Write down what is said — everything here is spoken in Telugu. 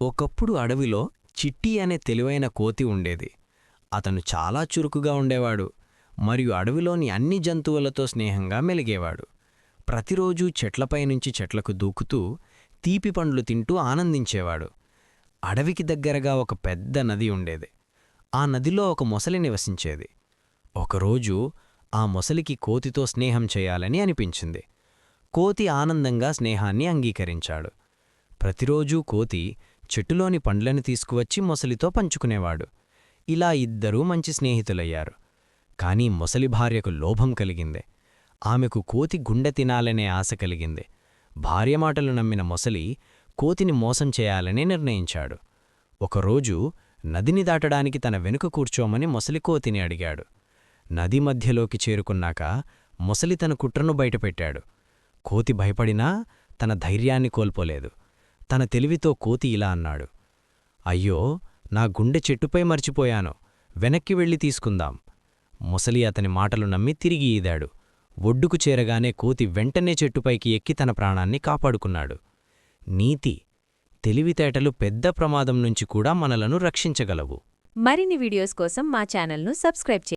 ఒకప్పుడు అడవిలో చిట్టి అనే తెలివైన కోతి ఉండేది. అతను చాలా చురుకుగా ఉండేవాడు మరియు అడవిలోని అన్ని జంతువులతో స్నేహంగా మెలిగేవాడు. ప్రతిరోజూ చెట్లపైనుంచి చెట్లకు దూకుతూ తీపి పండ్లు తింటూ ఆనందించేవాడు. అడవికి దగ్గరగా ఒక పెద్ద నది ఉండేది. ఆ నదిలో ఒక మొసలి నివసించేది. ఒకరోజు ఆ మొసలికి కోతితో స్నేహం చేయాలని అనిపించింది. కోతి ఆనందంగా స్నేహాన్ని అంగీకరించాడు. ప్రతిరోజూ కోతి చెట్టులోని పండ్లను తీసుకువచ్చి మొసలితో పంచుకునేవాడు. ఇలా ఇద్దరూ మంచి స్నేహితులయ్యారు. కాని మొసలి భార్యకు లోభం కలిగింది. ఆమెకు కోతి గుండె తినాలనే ఆశ కలిగింది. భార్య మాటలు నమ్మిన మొసలి కోతిని మోసం చేయాలని నిర్ణయించాడు. ఒకరోజు నదిని దాటడానికి తన వెనుక కూర్చోమని మొసలి కోతిని అడిగాడు. నది మధ్యలోకి చేరుకున్నాక మొసలి తన కుట్రను బయటపెట్టాడు. కోతి భయపడినా తన ధైర్యాన్ని కోల్పోలేదు. తన తెలివితో కోతి ఇలా అన్నాడు, అయ్యో, నా గుండె చెట్టుపై మర్చిపోయాను, వెనక్కి వెళ్ళి తీసుకుందాం. మొసలి అతని మాటలు నమ్మి తిరిగి ఈదాడు. ఒడ్డుకు చేరగానే కోతి వెంటనే చెట్టుపైకి ఎక్కి తన ప్రాణాన్ని కాపాడుకున్నాడు. నీతి: తెలివితేటలు పెద్ద ప్రమాదం నుంచి కూడా మనలను రక్షించగలవు. మరిన్ని వీడియోస్ కోసం మా ఛానల్ను సబ్స్క్రైబ్ చేయండి.